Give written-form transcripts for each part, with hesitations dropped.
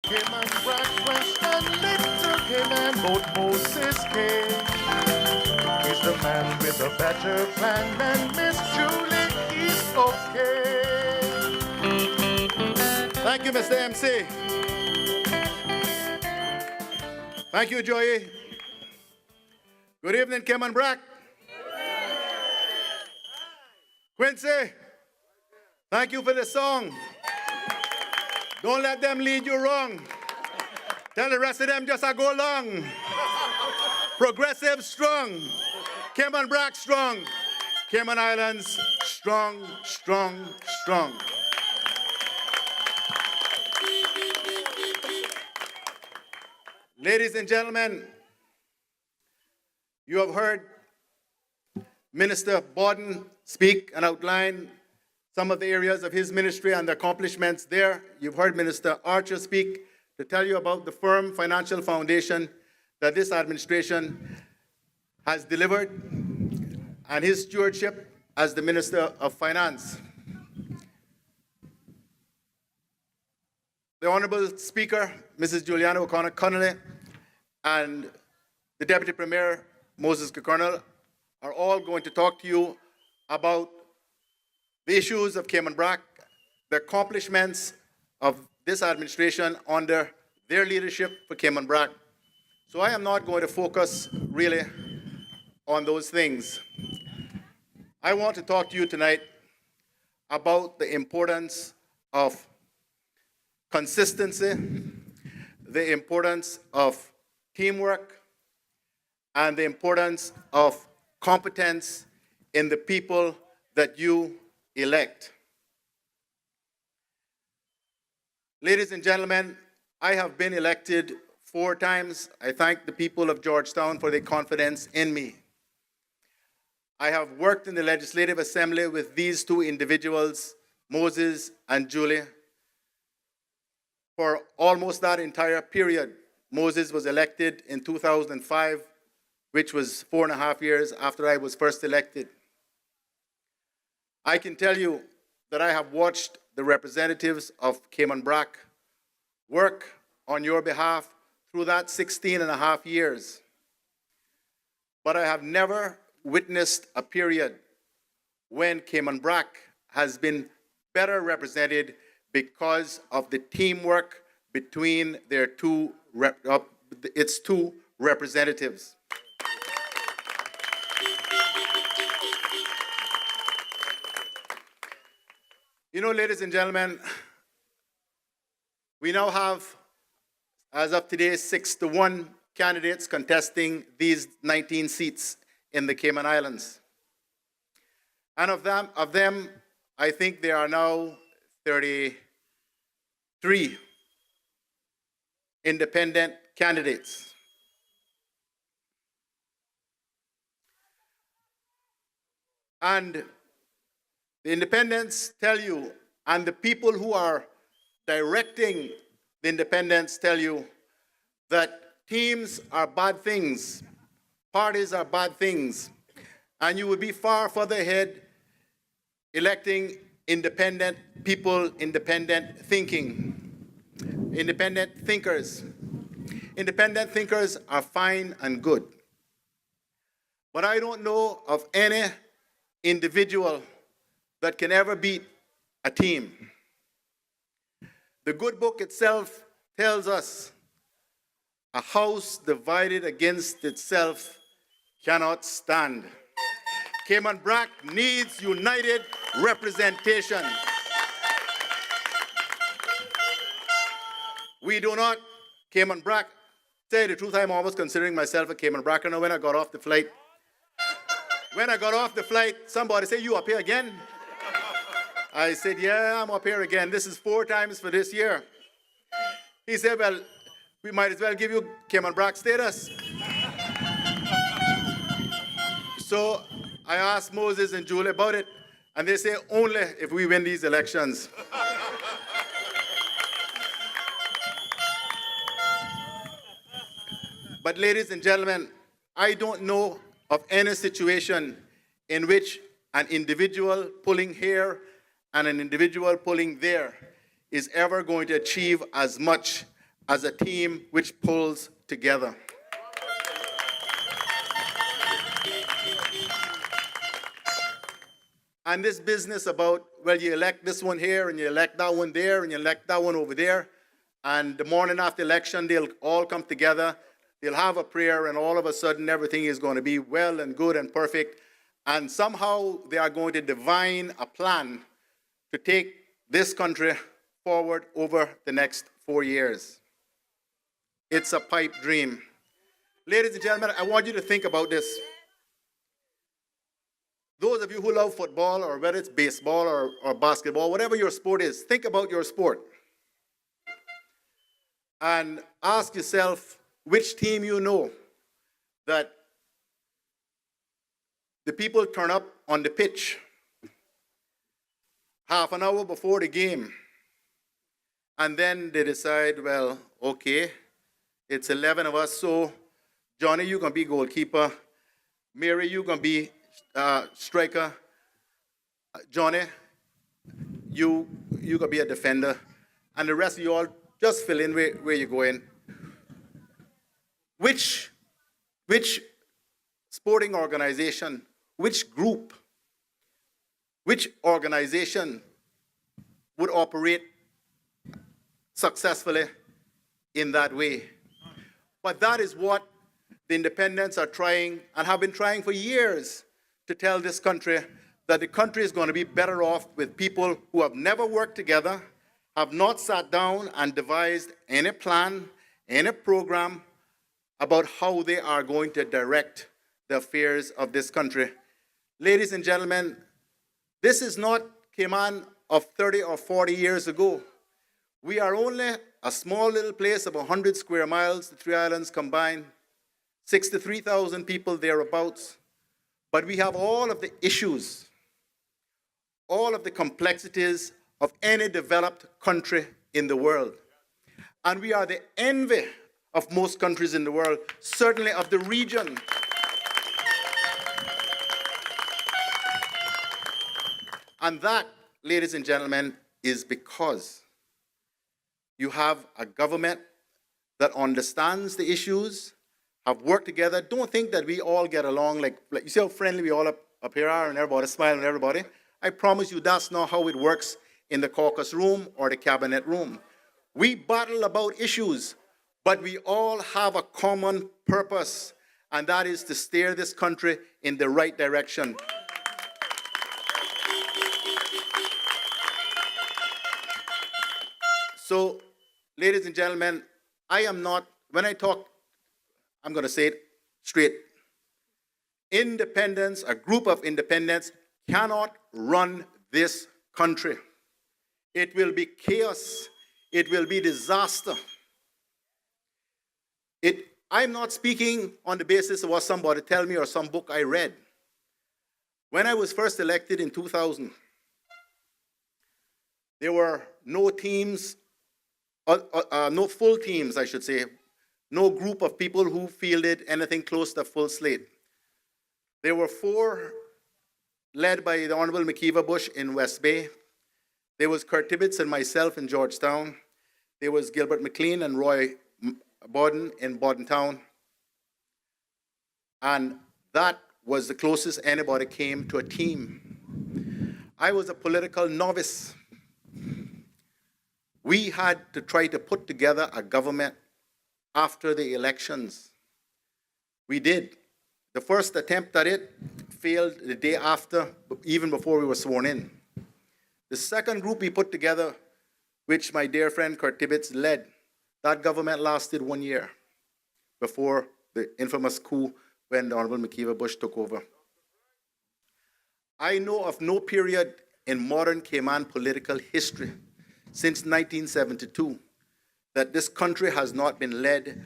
Cayman, Brac, West, and Little Cayman, both Moses came. He's the man with a better plan, and Miss Julie is okay. Thank you, Mr. MC. Thank you, Joey. Good evening, Cayman, Brac. Quincy, thank you for the song. Don't let them lead you wrong. Tell the rest of them just go along. Progressive strong. Cayman Brac strong. Cayman Islands strong, strong, strong. Ladies and gentlemen, you have heard Minister Borden speak and outline some of the areas of his ministry and the accomplishments there. You've heard Minister Archer speak to tell you about the firm financial foundation that this administration has delivered and his stewardship as the Minister of Finance. The Honorable Speaker, Mrs. Juliana O'Connor Connolly, and the Deputy Premier, Moses Kekernel, are all going to talk to you about the issues of Cayman Brac, the accomplishments of this administration under their leadership for Cayman Brac. So I am not going to focus really on those things. I want to talk to you tonight about the importance of consistency, the importance of teamwork, and the importance of competence in the people that you elect. Ladies and gentlemen, I have been elected 4 times. I thank the people of Georgetown for their confidence in me. I have worked in the Legislative Assembly with these 2 individuals, Moses and Julie, for almost that entire period. Moses was elected in 2005, which was 4.5 years after I was first elected. I can tell you that I have watched the representatives of Cayman Brac work on your behalf through that 16.5 years. But I have never witnessed a period when Cayman Brac has been better represented because of the teamwork between its two representatives. You know, ladies and gentlemen, we now have, as of today, 6-1 candidates contesting these 19 seats in the Cayman Islands. And of them, I think there are now 33 independent candidates. And the independents tell you, and the people who are directing the independents tell you, that teams are bad things, parties are bad things, and you would be far further ahead electing independent people, independent thinking, independent thinkers. Independent thinkers are fine and good. But I don't know of any individual that can ever beat a team. The good book itself tells us a house divided against itself cannot stand. Cayman Brac needs united representation. We do not, Cayman Brac, tell you the truth, I'm almost considering myself a Cayman Bracer now. When I got off the flight, somebody said, "You up here again?" I said, "Yeah, I'm up here again. This is 4 times for this year." He said, "Well, we might as well give you Cayman Brac status." So I asked Moses and Julie about it, and they say, "Only if we win these elections." But ladies and gentlemen, I don't know of any situation in which an individual pulling here and an individual pulling there is ever going to achieve as much as a team which pulls together. And this business about, well, you elect this one here, and you elect that one there, and you elect that one over there, and the morning after election, they'll all come together, they'll have a prayer, and all of a sudden, everything is going to be well and good and perfect, and somehow they are going to divine a plan to take this country forward over the next 4 years. It's a pipe dream. Ladies and gentlemen, I want you to think about this. Those of you who love football, or whether it's baseball or basketball, whatever your sport is, think about your sport. And ask yourself which team you know that the people turn up on the pitch half an hour before the game. And then they decide, well, okay, it's 11 of us, so Johnny, you're going to be goalkeeper. Mary, you're going to be striker. Johnny, you gonna be a defender, and the rest of you all just fill in where you're going. Which sporting organization, which group, which organization would operate successfully in that way? But that is what the independents are trying, and have been trying for years, to tell this country that the country is going to be better off with people who have never worked together, have not sat down and devised any plan, any program about how they are going to direct the affairs of this country. Ladies and gentlemen, this is not Cayman of 30 or 40 years ago. We are only a small little place of 100 square miles, the three islands combined, 63,000 people thereabouts. But we have all of the issues, all of the complexities of any developed country in the world. And we are the envy of most countries in the world, certainly of the region. And that, ladies and gentlemen, is because you have a government that understands the issues, have worked together. Don't think that we all get along like you see how friendly we all up here are, and everybody smiling at everybody. I promise you that's not how it works in the caucus room or the cabinet room. We battle about issues, but we all have a common purpose, and that is to steer this country in the right direction. So, ladies and gentlemen, I am not, when I talk, I'm going to say it straight. Independents, a group of independents, cannot run this country. It will be chaos. It will be disaster. I'm not speaking on the basis of what somebody tell me or some book I read. When I was first elected in 2000, there were no teams, no full teams, I should say, no group of people who fielded anything close to full slate. There were 4 led by the Honorable McKeever Bush in West Bay. There was Kurt Tibbetts and myself in Georgetown. There was Gilbert McLean and Roy Borden in Bordentown. And that was the closest anybody came to a team. I was a political novice. We had to try to put together a government after the elections. We did. The first attempt at it failed the day after, even before we were sworn in. The second group we put together, which my dear friend Kurt Tibbetts led, that government lasted 1 year before the infamous coup when the Honorable McKeever Bush took over. I know of no period in modern Cayman political history since 1972 that this country has not been led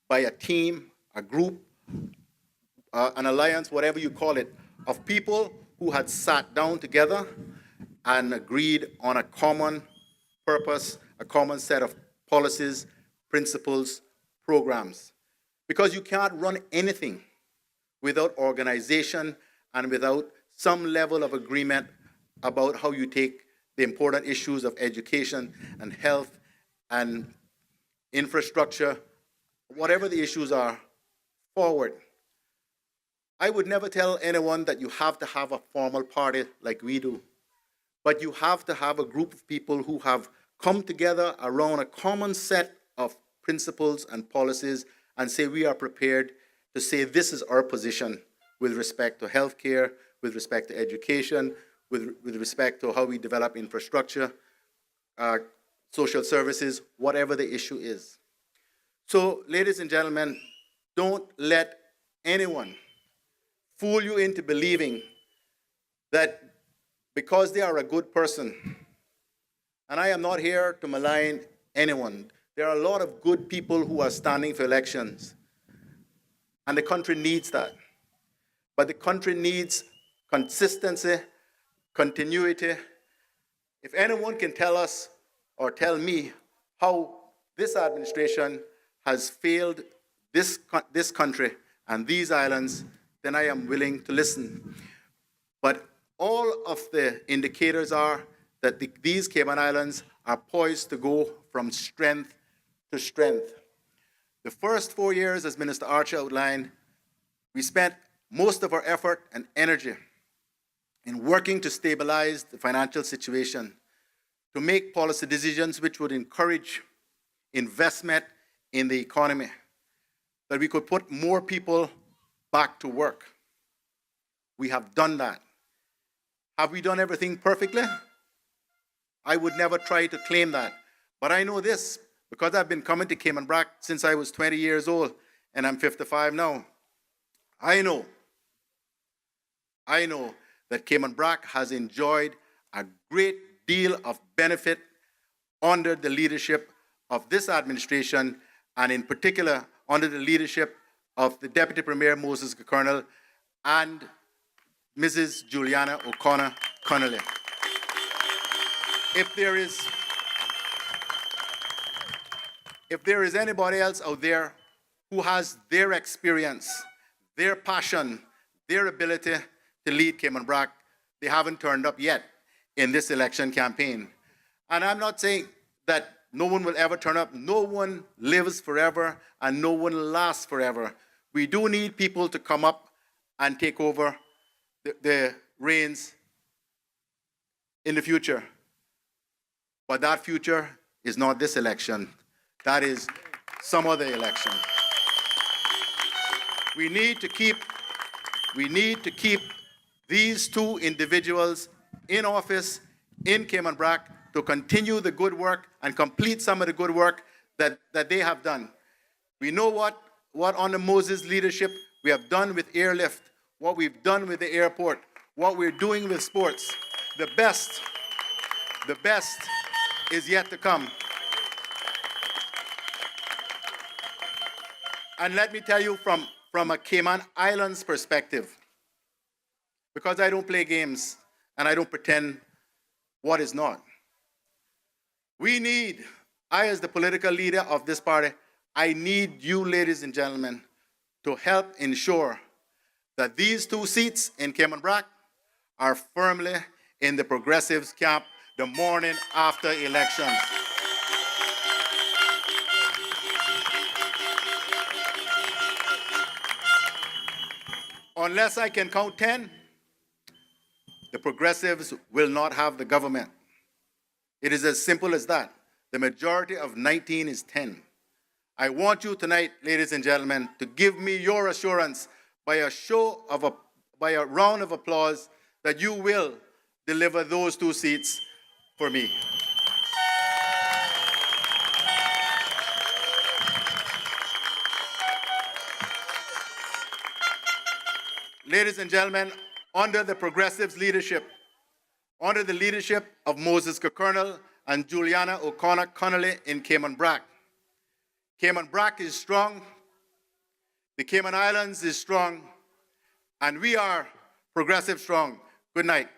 by a team, a group, an alliance, whatever you call it, of people who had sat down together and agreed on a common purpose, a common set of policies, principles, programs. Because you can't run anything without organization and without some level of agreement about how you take the important issues of education and health and infrastructure, whatever the issues are, forward. I would never tell anyone that you have to have a formal party like we do, but you have to have a group of people who have come together around a common set of principles and policies and say we are prepared to say this is our position with respect to healthcare, with respect to education, with respect to how we develop infrastructure, social services, whatever the issue is. So, ladies and gentlemen, don't let anyone fool you into believing that because they are a good person, and I am not here to malign anyone, there are a lot of good people who are standing for elections, and the country needs that. But the country needs consistency, continuity. If anyone can tell us or tell me how this administration has failed this country and these islands, then I am willing to listen. But all of the indicators are that these Cayman Islands are poised to go from strength to strength. The first 4 years, as Minister Archer outlined, we spent most of our effort and energy in working to stabilize the financial situation, to make policy decisions which would encourage investment in the economy, that we could put more people back to work. We have done that. Have we done everything perfectly? I would never try to claim that. But I know this, because I've been coming to Cayman Brac since I was 20 years old, and I'm 55 now. I know that Cayman Brac has enjoyed a great deal of benefit under the leadership of this administration, and in particular under the leadership of the Deputy Premier Moses Colonel and Mrs. Juliana O'Connor Connolly. If there is anybody else out there who has their experience, their passion, their ability to lead Cayman Brac, they haven't turned up yet in this election campaign. And I'm not saying that no one will ever turn up. No one lives forever and no one lasts forever. We do need people to come up and take over the reins in the future. But that future is not this election. That is some other election. We need to keep these two individuals in office in Cayman Brac to continue the good work and complete some of the good work that they have done. We know what under Moses' leadership we have done with airlift, what we've done with the airport, what we're doing with sports. The best is yet to come. And let me tell you from a Cayman Islands perspective, because I don't play games and I don't pretend what is not. I as the political leader of this party, I need you, ladies and gentlemen, to help ensure that these two seats in Cayman Brac are firmly in the Progressives' camp the morning after elections. Unless I can count 10, the Progressives will not have the government. It is as simple as that. The majority of 19 is 10. I want you tonight, ladies and gentlemen, to give me your assurance by a round of applause that you will deliver those two seats for me. Ladies and gentlemen, under the Progressives' leadership, under the leadership of Moses Colonel and Juliana O'Connor Connolly in Cayman Brac. Cayman Brac is strong, the Cayman Islands is strong, and we are Progressive strong. Good night.